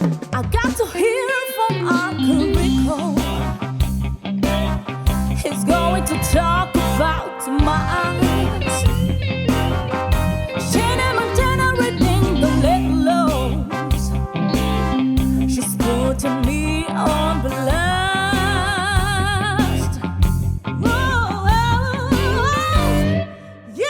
I got to hear from Uncle Rico. He's going to talk about my eyes. Shannon Montana reading the little lows. She's putting me on blast. Whoa, yeah.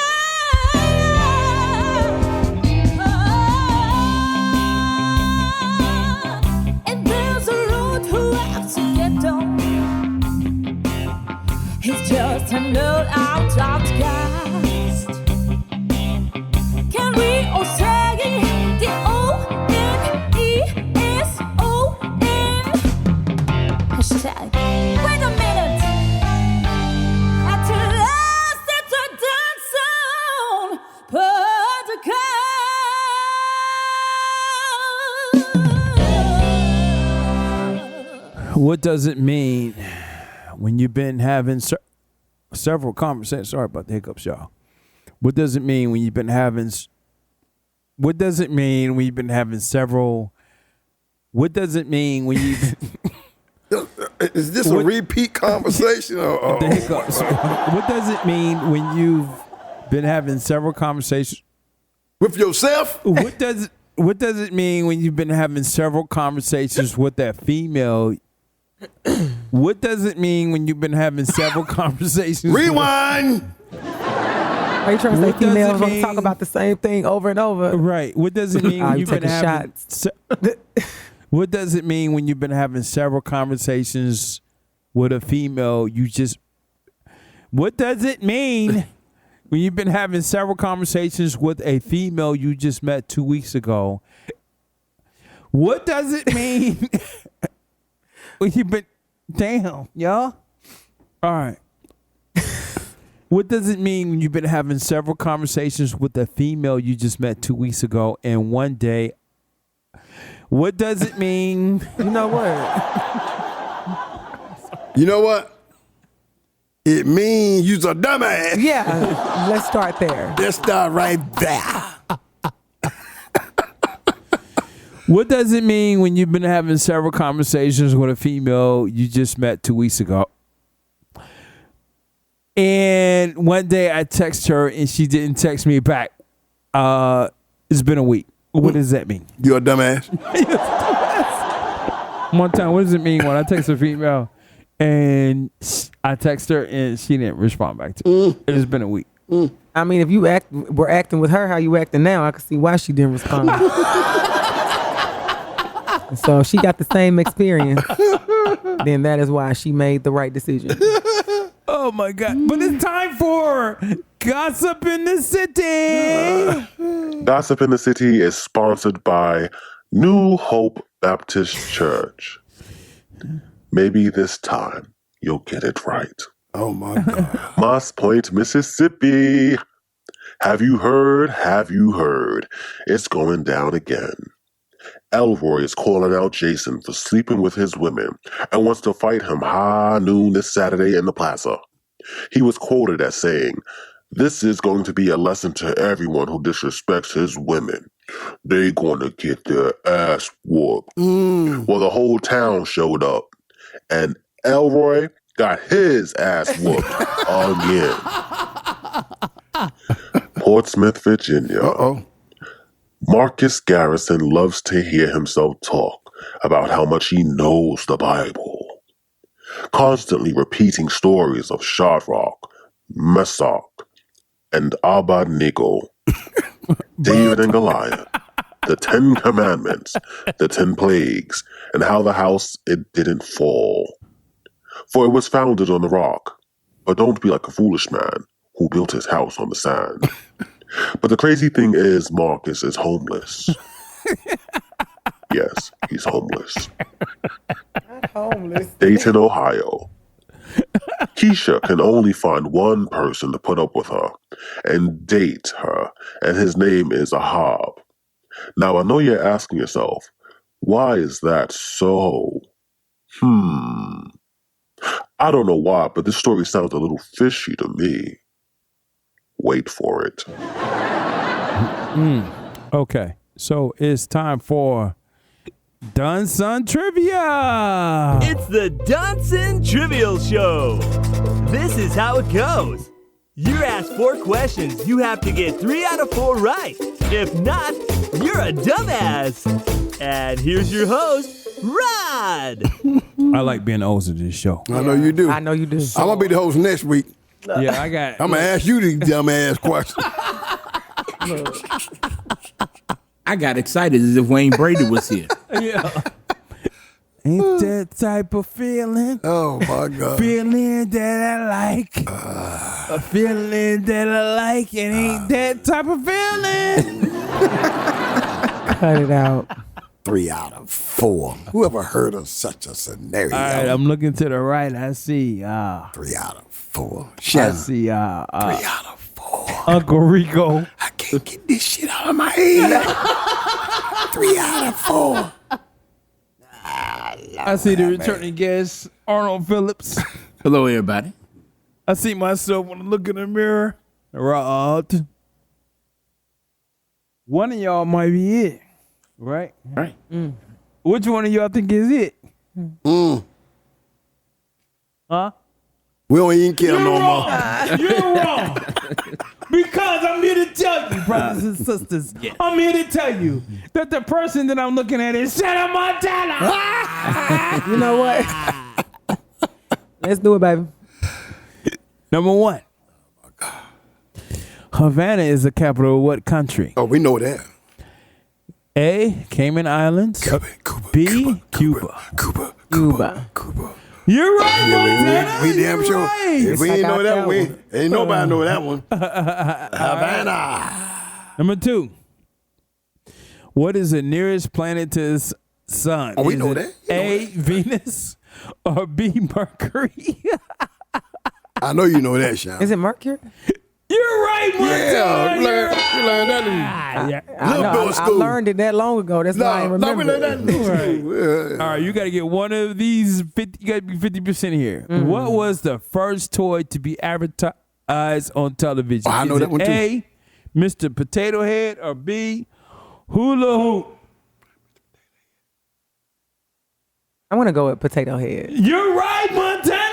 And there's a road who has to get on. He's just an old outcast. Can we all say the O-N-E-S-O-N? Hashtag. Wait a minute. At last, it's a Doneson podcast. What does it mean when you've been having several conversations? Sorry about the hiccups, y'all. What does it mean when you've been having? What does it mean when you've been having several? What does it mean when you? Is this a repeat conversation? The hiccups. What does it mean when you've been having several conversations with yourself? What does it mean when you've been having several conversations with that female? What does it mean when you've been having several conversations? Rewind. Are you trying to say females want to talk about the same thing over and over? Right. What does it mean when you've been having shots? What does it mean when you've been having several conversations with a female? What does it mean when you've been having several conversations with a female you just met 2 weeks ago? What does it mean when you've been damn, y'all? All right. What does it mean when you've been having several conversations with a female you just met 2 weeks ago and one day? What does it mean? You know what? You know what? It means you's a dumbass. Yeah, let's start there. Let's start right there. What does it mean when you've been having several conversations with a female you just met 2 weeks ago? And one day I text her and she didn't text me back. It's been a week. What does that mean? You're a dumbass. One time, what does it mean when I text a female and I text her and she didn't respond back to me? It's been a week. I mean, if you were acting with her how you acting now, I can see why she didn't respond. So she got the same experience. Then that is why she made the right decision. Oh my God. But it's time for Gossip in the City. Gossip in the City is sponsored by New Hope Baptist Church. Maybe this time you'll get it right. Oh my God. Moss Point, Mississippi. Have you heard? Have you heard? It's going down again. Elroy is calling out Jason for sleeping with his women and wants to fight him high noon this Saturday in the plaza. He was quoted as saying, "This is going to be a lesson to everyone who disrespects his women. They gonna get their ass whooped." Well, the whole town showed up, and Elroy got his ass whooped again. Portsmouth, Virginia. Uh-oh. Marcus Garrison loves to hear himself talk about how much he knows the Bible, constantly repeating stories of Shadrach, Meshach, and Abednego, David and Goliath, the 10 Commandments, the 10 Plagues, and how the house it didn't fall. For it was founded on the rock. But don't be like a foolish man who built his house on the sand. But the crazy thing is, Marcus is homeless. Yes, he's homeless. Not homeless. Dayton, Ohio. Keisha can only find one person to put up with her and date her, and his name is Ahab. Now, I know you're asking yourself, why is that so? I don't know why, but this story sounds a little fishy to me. Wait for it. Okay, so it's time for Doneson Trivia. It's the Doneson Trivial Show. This is how it goes. You're asked 4 questions. You have to get 3 out of 4 right. If not, you're a dumbass. And here's your host, Rod. I like being the host of this show. I know you do. I know you do. I'm gonna be the host next week. Yeah, I got. I'm gonna ask you the dumbass question. I got excited as if Wayne Brady was here. Yeah. Ain't that type of feeling? Oh my God. Feeling that I like. A feeling that I like. It ain't that type of feeling. Cut it out. 3 out of 4. Whoever heard of such a scenario? All right, I'm looking to the right. I see. 3 out of 4. I Shannon. see. 3 out of 4. Uncle Rico. I can't get this shit out of my head. 3 out of 4. I see the returning guest, Arnold Phillips. Hello, everybody. I see myself when I look in the mirror. Rod. One of y'all might be it, right? Right. Which one of y'all think is it? Huh? We don't even care no more. You're wrong. Because I'm here to tell you, brothers and sisters, I'm here to tell you that the person that I'm looking at is Santa Montana. You know what? Let's do it, baby. Number 1. Havanna is the capital of what country? Oh, we know that. A, Cayman Islands. Cuba, B, Cuba. Cuba. You're right, Montana. We damn You're sure. right. If we I ain't got know that that one, one. ain't nobody know that one. Havana. Number 2. What is the nearest planet to the sun? Oh, we Is know it that. A, Venus, or B, Mercury? I know you know that, Sean. Is it Mercury? You're right, Montana. Yeah, You're you right. learned that in Yeah. I know. little bit of I school. learned it that long ago. That's why I ain't No, we remember. learned that in school. Yeah. All right, you got to get one of these. 50, you got to be 50% here. What was the first toy to be advertised on television? Oh, I know Is that it one too. A, Mr. Potato Head, or B, Hula Hoop? I want to go with Potato Head. You're right, Montana.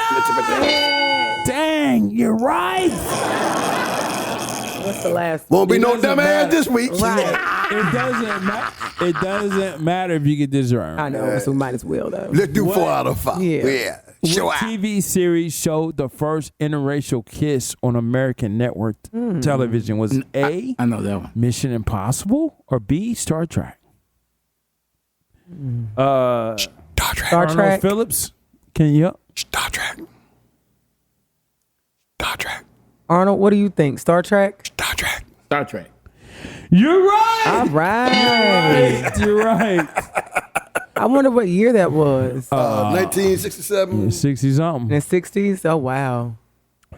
Dang, you're right. What's the last? Won't be It no doesn't dumbass matter. this week. Right. It doesn't matter if you get this right. I know, so we might as well though. Let's do What? 4 out of 5. Yeah. Show What out. TV series showed the first interracial kiss on American network television? Was it A, I know that one. Mission Impossible, or B, Star Trek? Star Trek. Star Arnold Trek. Phillips, can you? Star Trek. Star Trek. Arnold, what do you think? Star Trek? Star Trek. Star Trek. You're right. All right. You're right. I wonder what year that was. 1967. 60 something. In the 60s? Oh, wow.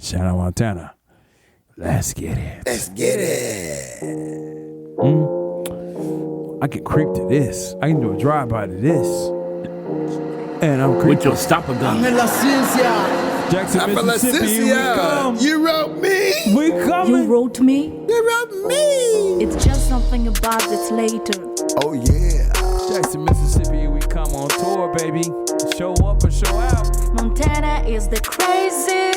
Shout out Montana. Let's get it. Let's get it. I can creep to this. I can do a drive-by to this. And I'm With creeping. your stopper gun. Jackson, Mississippi, here we come. You wrote me. We You coming. wrote me. You wrote me. It's just something about this later. Oh, yeah. Jackson, Mississippi, here we come on tour, baby. Show up or show out. Montana is the crazy.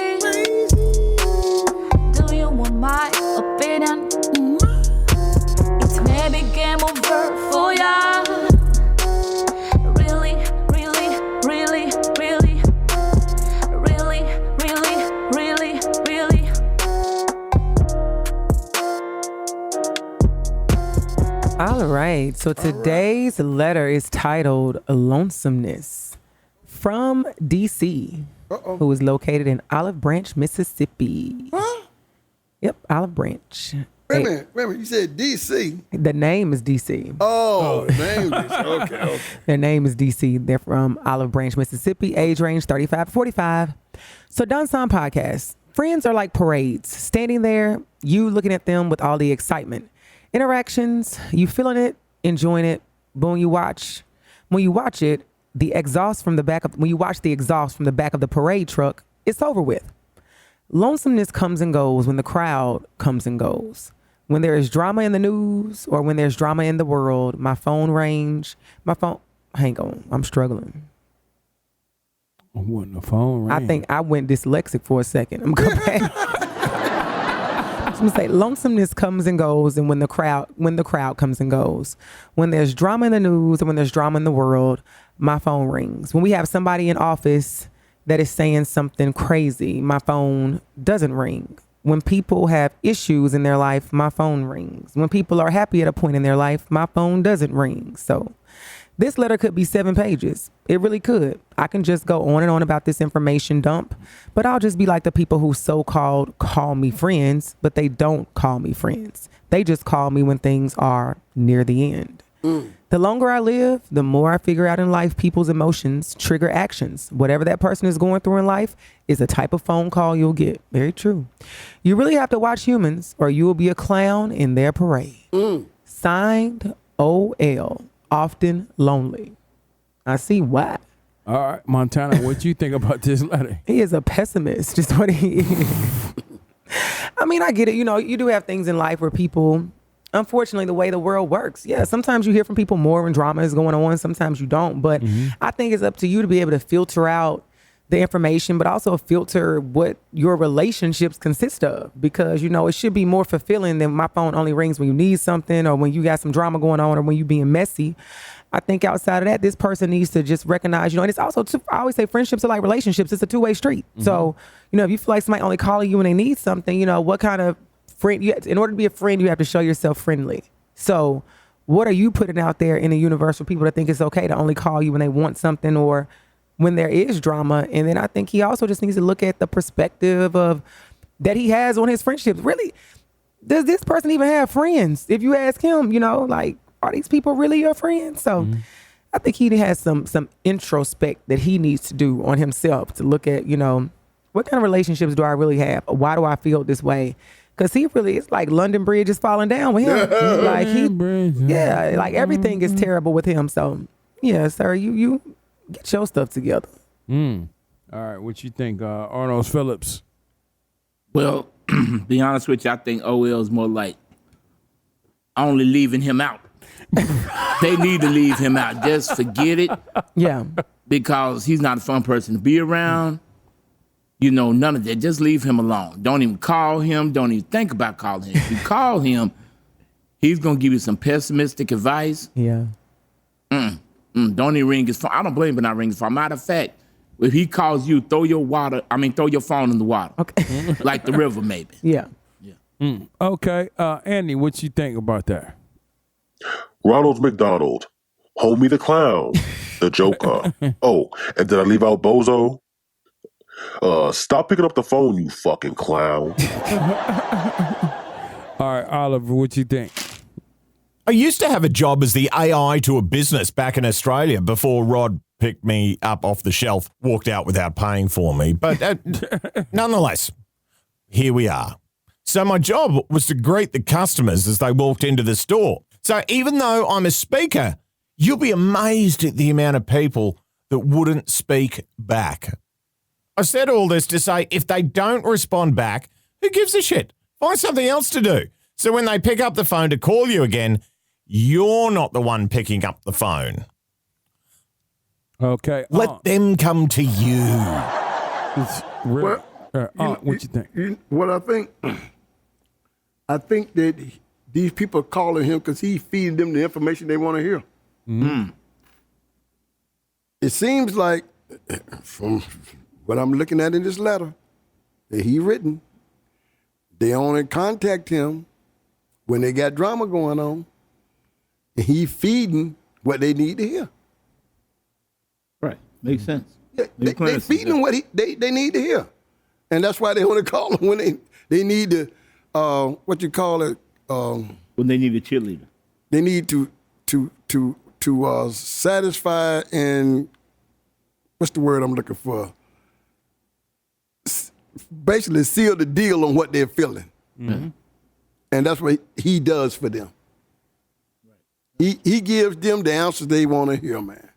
Do you want my opinion? It's maybe game over for ya. Really, really, really, really, really, really, really, really. All right. So today's letter is titled Lonesomeness from DC, who is located in Olive Branch, Mississippi. Huh? Yep, Olive Branch. Wait a minute. You said DC. The name is DC. Oh, name is. Okay. Their name is DC. They're from Olive Branch, Mississippi. Age range 35 to 45. So Doneson podcast. Friends are like parades. Standing there, you looking at them with all the excitement. Interactions, you feeling it, enjoying it. But when you watch it, the exhaust from the back of the parade truck, it's over with. Lonesomeness comes and goes when the crowd comes and goes. When there is drama in the news or when there's drama in the world, my phone Hang on, I'm struggling. When the phone rang. I think I went dyslexic for a second. I'm going back. I'm gonna say lonesomeness comes and goes, and when the crowd comes and goes, when there's drama in the news and when there's drama in the world, my phone rings. When we have somebody in office that is saying something crazy, my phone doesn't ring. When people have issues in their life, my phone rings. When people are happy at a point in their life, my phone doesn't ring. So this letter could be 7 pages. It really could. I can just go on and on about this information dump, but I'll just be like the people who so-called call me friends, but they don't call me friends. They just call me when things are near the end. The longer I live, the more I figure out in life people's emotions trigger actions. Whatever that person is going through in life is a type of phone call you'll get. Very true. You really have to watch humans or you will be a clown in their parade. Signed, OL. Often lonely. I see why. All right, Montana, what you think about this letter? He is a pessimist, just what he is. I mean, I get it. You know, you do have things in life where people, unfortunately, the way the world works. Yeah, sometimes you hear from people more when drama is going on. Sometimes you don't. But I think it's up to you to be able to filter out the information, but also filter what your relationships consist of, because, you know, it should be more fulfilling than my phone only rings when you need something or when you got some drama going on or when you being messy. I think outside of that, this person needs to just recognize, you know, and it's also, I always say friendships are like relationships. It's a two-way street. So, you know, if you feel like somebody only calling you when they need something, you know, what kind of friend, in order to be a friend, you have to show yourself friendly. So what are you putting out there in the universe for people to think it's okay to only call you when they want something or when there is drama? And then I think he also just needs to look at the perspective of that he has on his friendships. Really, does this person even have friends? If you ask him, you know, like, are these people really your friends? So I think he has some introspect that he needs to do on himself to look at, you know, what kind of relationships do I really have? Why do I feel this way? Because he really, it's like London Bridge is falling down with him. Like everything is terrible with him. So yeah, sir, you get your stuff together. All right, what you think, Arnold Phillips? Well, be honest with you, I think OL is more like only leaving him out. They need to leave him out. Just forget it. Yeah. Because he's not a fun person to be around. You know, none of that. Just leave him alone. Don't even call him. Don't even think about calling him. If you call him, he's going to give you some pessimistic advice. Yeah. Don't even ring his phone. I don't blame him for not ringing his phone. Matter of fact, if he calls you, throw your phone in the water. Okay. Like the river, maybe. Yeah. Okay, Andy, what you think about that? Ronald McDonald, Homie the Clown, the Joker. Oh, and did I leave out Bozo? Stop picking up the phone, you fucking clown. All right, Oliver, what you think? I used to have a job as the AI to a business back in Australia before Rod picked me up off the shelf, walked out without paying for me. But nonetheless, here we are. So my job was to greet the customers as they walked into the store. So even though I'm a speaker, you'll be amazed at the amount of people that wouldn't speak back. I said all this to say if they don't respond back, who gives a shit? Find something else to do. So when they pick up the phone to call you again, you're not the one picking up the phone. Okay. Let them come to you. Well, what you think? What I think that these people are calling him because he's feeding them the information they want to hear. It seems like, from what I'm looking at in this letter that he written, they only contact him when they got drama going on, and he feeding what they need to hear. Right. Makes sense. Yeah, they feeding what they need to hear, and that's why they only call him when they need to what you call it when they need a cheerleader. They need to satisfy and what's the word I'm looking for? Basically seal the deal on what they're feeling. And that's what he does for them. He gives them the answers they want to hear, man.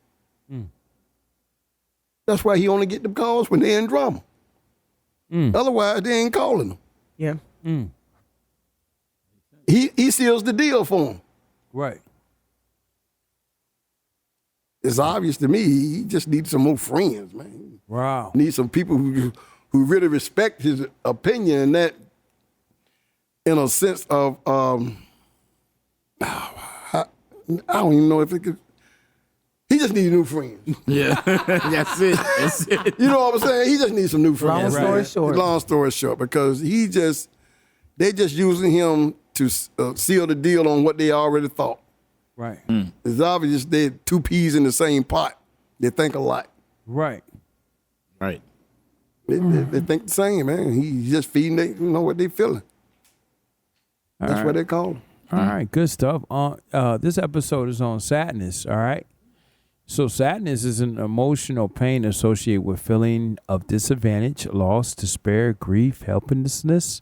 That's why he only get the calls when they're in drama. Otherwise, they ain't calling them. Yeah. He seals the deal for them. Right. it's obvious to me he just needs some more friends, man. Wow. Need some people who really respect his opinion, and that in a sense of I don't even know if it could. He just needs new friends. Yeah, that's it. That's it. You know what I'm saying? He just needs some new friends. Long story short, because they just using him to seal the deal on what they already thought. Right. It's obvious they're two peas in the same pot. They think alike. Right. Right. They think the same, man. He's just feeding what they feeling. That's what they call him. All right, good stuff. This episode is on sadness, all right? So sadness is an emotional pain associated with feeling of disadvantage, loss, despair, grief, helplessness,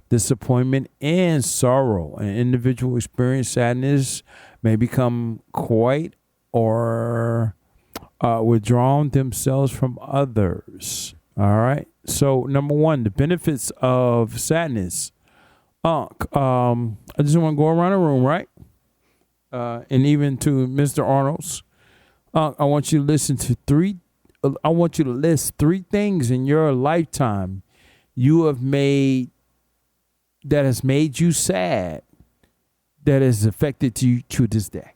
disappointment, and sorrow. An individual experience sadness may become quiet or withdrawn themselves from others. All right. So number one, the benefits of sadness. I just want to go around the room, right? And even to Mr. Arnold's. I want you to listen to I want you to list 3 things in your lifetime you have made that has made you sad that has affected you to this day.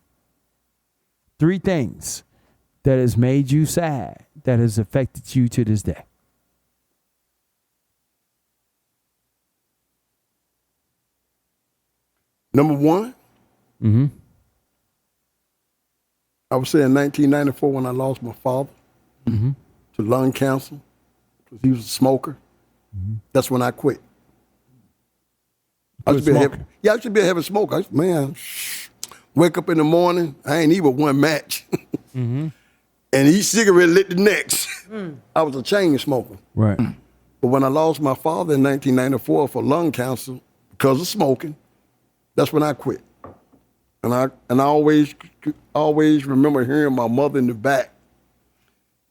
3 things that has made you sad that has affected you to this day. Number one, I would say in 1994 when I lost my father to lung cancer, because he was a smoker. That's when I quit. I used to be a heavy smoker. Wake up in the morning, I ain't even one match. And each cigarette lit the next. I was a chain smoker. Right. But when I lost my father in 1994 for lung cancer because of smoking, that's when I quit. And I always remember hearing my mother in the back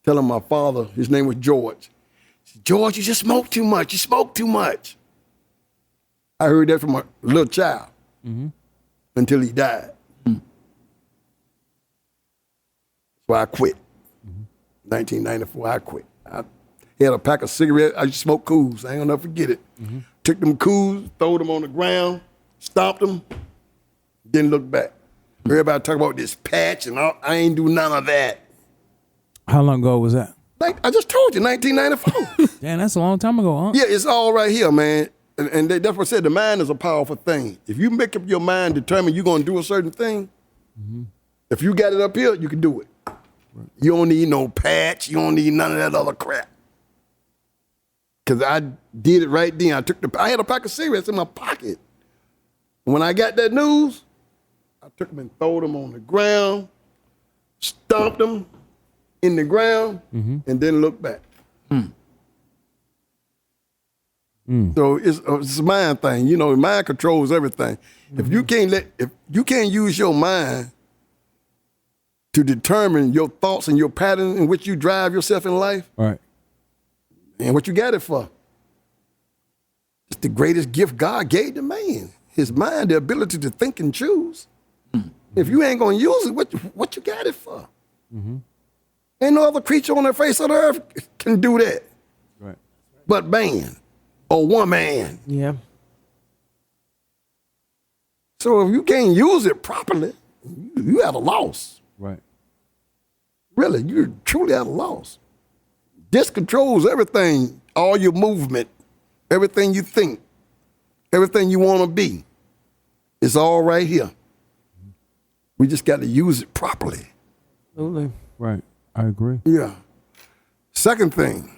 telling my father, his name was George, George, you just smoke too much. You smoke too much. I heard that from a little child until he died. So I quit. 1994, I quit. I had a pack of cigarettes. I used to smoke Cools. I ain't gonna never forget it. Took them Cools, throw them on the ground, stomped them, didn't look back. Everybody talk about this patch and all. I ain't do none of that. How long ago was that? Like I just told you, 1994. Damn, that's a long time ago, huh? Yeah, it's all right here, man. And that's what I said, the mind is a powerful thing. If you make up your mind, determine you're gonna do a certain thing, if you got it up here, you can do it. Right. You don't need no patch. You don't need none of that other crap. Because I did it right then. I had a pack of cigarettes in my pocket. When I got that news, I took them and threw them on the ground, stomped them in the ground, and then looked back. So it's a mind thing. You know, mind controls everything. If you can't use your mind to determine your thoughts and your pattern in which you drive yourself in life, right? And what you got it for? It's the greatest gift God gave to man. His mind, the ability to think and choose. If you ain't gonna use it, what you got it for? Ain't no other creature on the face of the earth can do that. Right. But man, or woman. Yeah. So if you can't use it properly, you at a loss. Right. Really, you're truly at a loss. This controls everything, all your movement, everything you think, everything you want to be. It's all right here. We just got to use it properly. Absolutely. Right. I agree. Yeah. Second thing.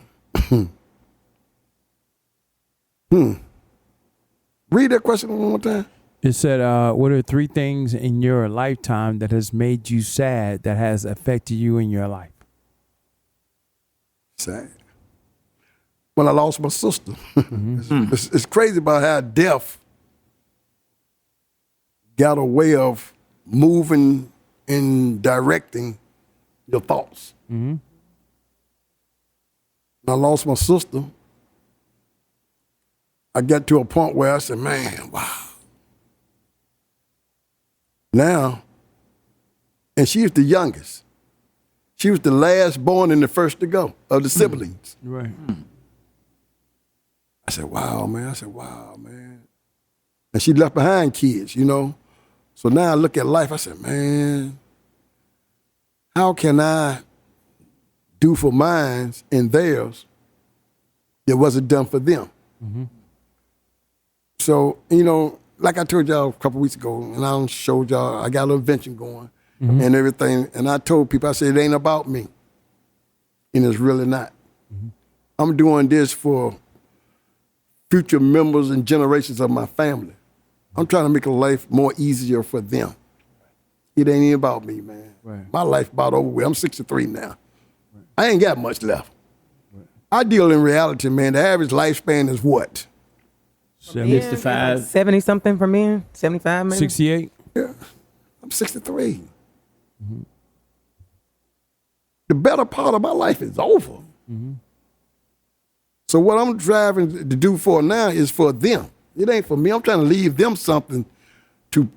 Read that question one more time. It said, what are 3 things in your lifetime that has made you sad that has affected you in your life? Sad. When I lost my sister. It's crazy about how death got a way of moving and directing your thoughts. When I lost my sister, I got to a point where I said, man, wow. Now, and she was the youngest. She was the last born and the first to go of the siblings. Right. I said, wow, man. And she left behind kids, you know. So now I look at life, I said, man, how can I do for mine and theirs that wasn't done for them? Mm-hmm. So, you know, like I told y'all a couple weeks ago, and I showed y'all, I got a little invention going and everything. And I told people, I said, it ain't about me. And it's really not. Mm-hmm. I'm doing this for future members and generations of my family. I'm trying to make a life more easier for them. It ain't even about me, man. Right. My life about over with. I'm 63 now. Right. I ain't got much left. Right. I deal in reality, man. The average lifespan is what? 65. 70 something for men? 75 maybe? 68? Yeah. I'm 63. Mm-hmm. The better part of my life is over. Mm-hmm. So what I'm driving to do for now is for them. It ain't for me. I'm trying to leave them something to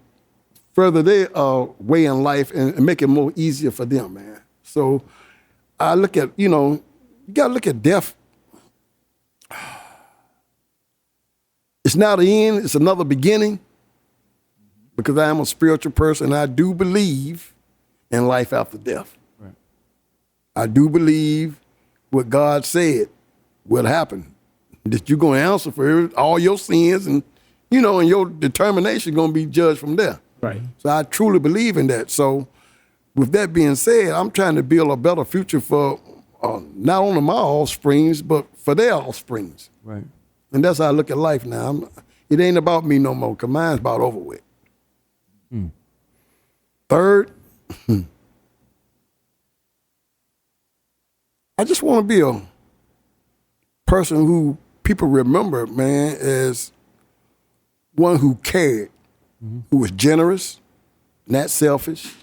further their way in life and make it more easier for them, man. So I look at, you know, you got to look at death. It's not the end. It's another beginning because I am a spiritual person. I do believe in life after death. Right. I do believe what God said will happen, that you're going to answer for all your sins and, you know, and your determination going to be judged from there. Right. So I truly believe in that. So with that being said, I'm trying to build a better future for not only my offsprings, but for their offsprings. Right. And that's how I look at life now. It ain't about me no more, because mine's about over with. Mm. Third, I just want to be a person who people remember, man, as one who cared, who was generous, not selfish,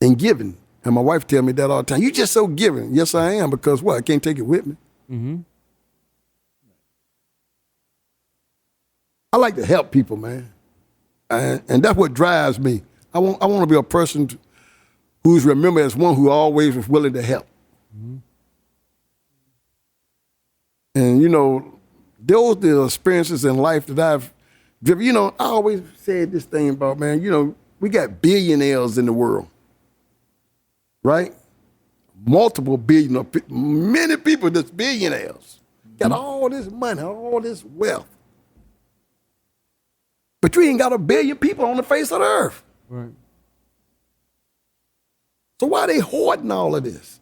and giving. And my wife tell me that all the time. You just so giving. Yes, I am, because what? I can't take it with me. Mm-hmm. I like to help people, man. And that's what drives me. I want to be a person who's remembered as one who always was willing to help. Mm-hmm. And, you know, those are the experiences in life that I've driven. You know, I always said this thing about, man, you know, we got billionaires in the world, right? Multiple billionaires, many people that's billionaires. Got all this money, all this wealth. But you ain't got 1 billion people on the face of the earth. Right. So why they hoarding all of this?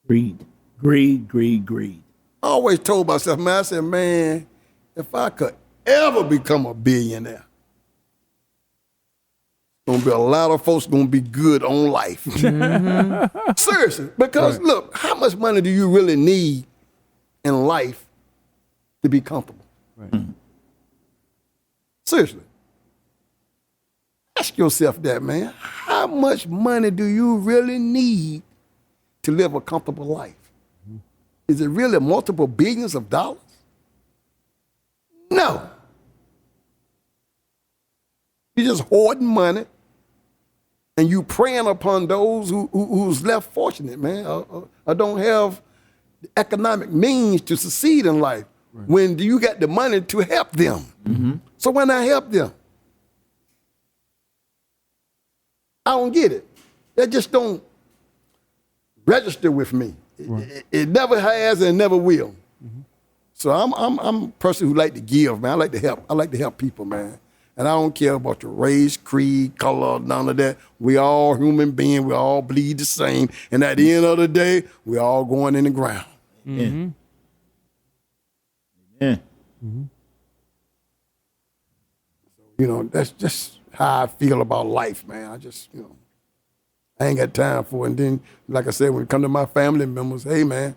Greed. I always told myself, man, I said, man, if I could ever become a billionaire, gonna be a lot of folks gonna be good on life. Mm-hmm. Seriously, because look, how much money do you really need in life to be comfortable? Right. Mm-hmm. Seriously. Ask yourself that, man. How much money do you really need to live a comfortable life? Mm-hmm. Is it really multiple billions of dollars? No. You're just hoarding money and you preying upon those who's less fortunate, man, or don't have the economic means to succeed in life. Right. When you got the money to help them. Mm-hmm. So why not help them? I don't get it. That just don't register with me. Right. It never has and never will. Mm-hmm. So I'm a person who like to give, man. I like to help. I like to help people, man. And I don't care about your race, creed, color, none of that. We all human beings. We all bleed the same. And at the end of the day, we all going in the ground. Mm-hmm. Yeah. Mm-hmm. You know, that's just how I feel about life, man. I just, you know, I ain't got time for it. And then, like I said, when it come to my family members, hey, man,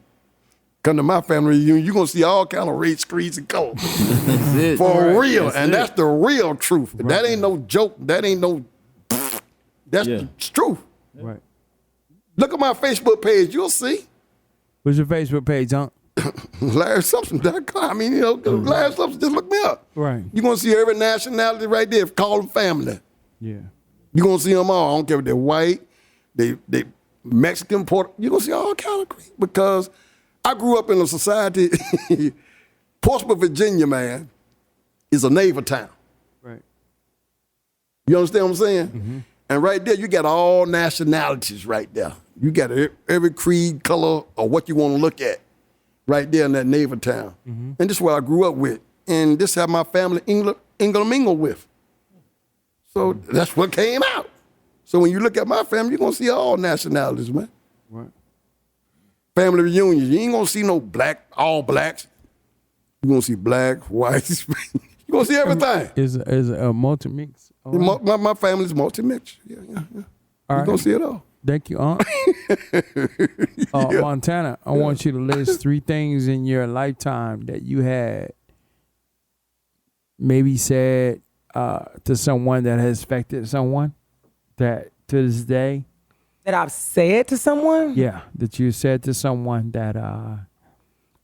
come to my family reunion, you're going to see all kind of race, creeds, and colors. That's it. For real. That's and it. that's the real truth. Right. That ain't no joke. That ain't no, that's the truth. Right. Look at my Facebook page. You'll see. What's your Facebook page, huh? LarrySumption.com. I mean, you know, Larry Sumption, just look me up. Right. You're going to see every nationality right there. Call them family. Yeah. You're going to see them all. I don't care if they're white, They Mexican, you're going to see all kind of creed because I grew up in a society, Portsmouth, Virginia, man, is a naval town. Right. You understand what I'm saying? Mm-hmm. And right there, you got all nationalities right there. You got every creed, color, or what you want to look at right there in that naval town. Mm-hmm. And this is what I grew up with. And this is how my family mingled with. So that's what came out. So when you look at my family, you're going to see all nationalities, man. Right. Family reunions, you ain't going to see no all blacks. You're going to see black, white, you're going to see everything. Is a multi-mix. My family's multi-mix. Yeah. You're going to see it all. Thank you, Aunt. Montana, I want you to list 3 things in your lifetime that you had maybe said to someone that has affected someone that to this day. That I've said to someone? Yeah, that you said to someone that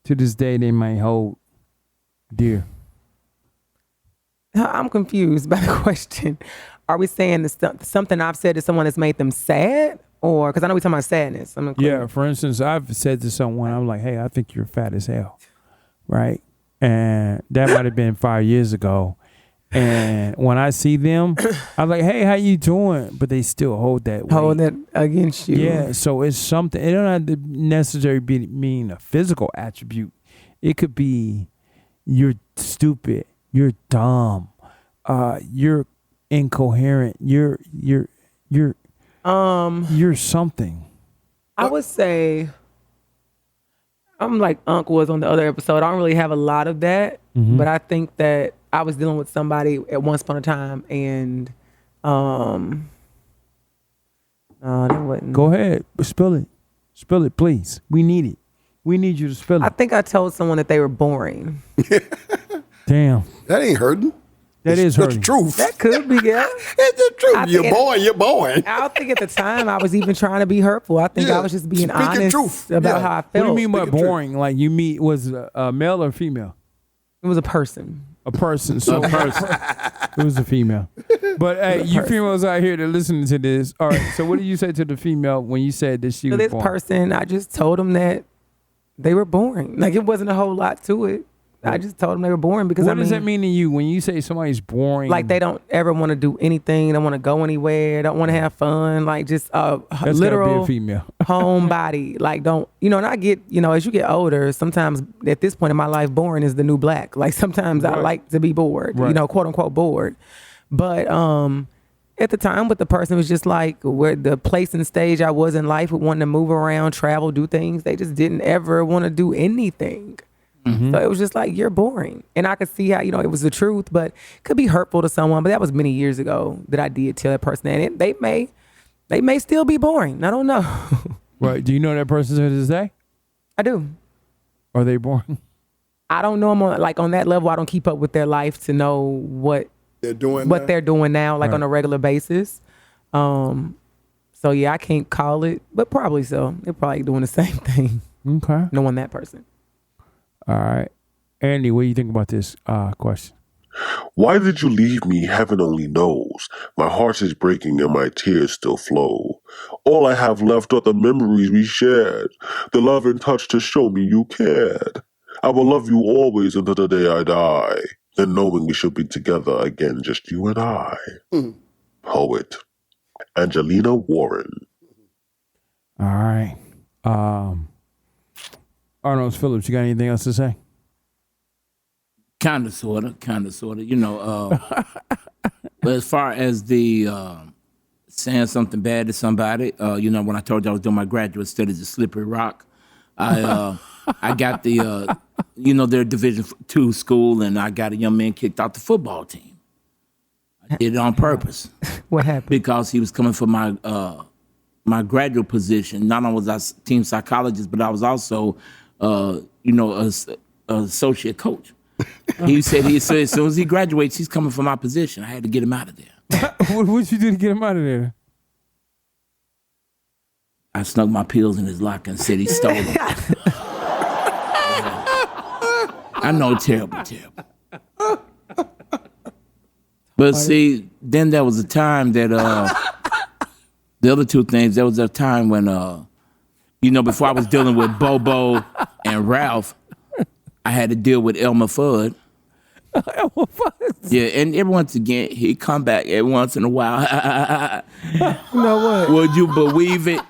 to this day they may hold dear. I'm confused by the question. Are we saying something I've said to someone that's made them sad? Or, because I know we're talking about sadness. Yeah, for instance, I've said to someone, I'm like, hey, I think you're fat as hell, right? And that might have been 5 years ago. And when I see them, I'm like, hey, how you doing? But they still hold that weight. Hold that against you. Yeah, so it's something. It don't have to necessarily mean a physical attribute. It could be you're stupid, you're dumb, you're incoherent, you're something. I would say I'm like Unc was on the other episode. I don't really have a lot of that, but I think that I was dealing with somebody at once upon a time, and that wasn't. Go ahead, spill it, please. We need it. We need you to spill it. I think I told someone that they were boring. Damn, that ain't hurting. That's the truth. That could be, yeah. It's the truth. You're boring. I don't think at the time I was even trying to be hurtful. I think I was just being honest about how I felt. What do you mean by boring? Like you meet, was it a male or female? It was a person. A person. So it was a female. But hey, you females out here that listening to this, all right, so what did you say to the female when you said that she was this boring? Person, I just told them that they were boring. Like it wasn't a whole lot to it. I just told them they were boring because what does that mean to you when you say somebody's boring? Like they don't ever want to do anything, don't want to go anywhere, don't want to have fun, like just That's literal gotta be a female. homebody. Like don't, and I get, as you get older, sometimes at this point in my life, boring is the new black. Like sometimes I like to be bored, quote unquote bored. But at the time with the person, it was just like where the place and stage I was in life with wanting to move around, travel, do things. They just didn't ever want to do anything. So it was just like, you're boring. And I could see how, it was the truth, but it could be hurtful to someone. But that was many years ago that I did tell that person that. And they may still be boring. I don't know. Right. Do you know that person to this day? I do. Are they boring? I don't know them on that level. I don't keep up with their life to know what they're doing now, like on a regular basis. So yeah, I can't call it, but probably so. They're probably doing the same thing. Okay. Knowing that person. All right. Andy, what do you think about this question? Why did you leave me? Heaven only knows. My heart is breaking and my tears still flow. All I have left are the memories we shared, the love and touch to show me you cared. I will love you always until the day I die, then knowing we should be together again, just you and I. Poet, Angelina Warren. All right. Arnold Phillips, you got anything else to say? Kind of, sort of. But as far as the saying something bad to somebody, when I told you I was doing my graduate studies at Slippery Rock, I got the, their Division II school, and I got a young man kicked off the football team. I did it on purpose. What happened? Because he was coming for my my graduate position. Not only was I team psychologist, but I was also, a associate coach. He said as soon as he graduates, he's coming for my position. I had to get him out of there. What'd you do to get him out of there? I snuck my pills in his locker and said he stole them. I know, terrible. But see, then there was a time that The other two things, there was a time when, before I was dealing with Bobo and Ralph, I had to deal with Elmer Fudd. Elmer Fudd. Yeah, and every once again, he come back every once in a while. You know what? Would you believe it?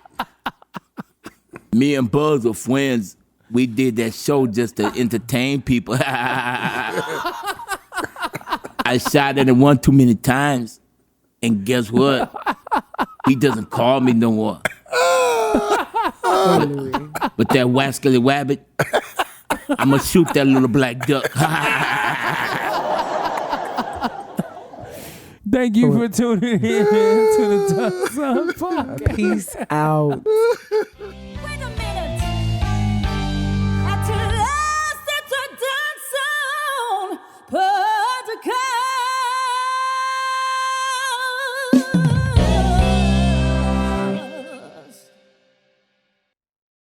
Me and Buzz were friends. We did that show just to entertain people. I shot at him one too many times, and guess what? He doesn't call me no more. But that wascally wabbit, I'm gonna shoot that little black duck. Thank you for tuning in to the Doneson podcast. Peace out. Wait a minute. At last, it's a Doneson podcast.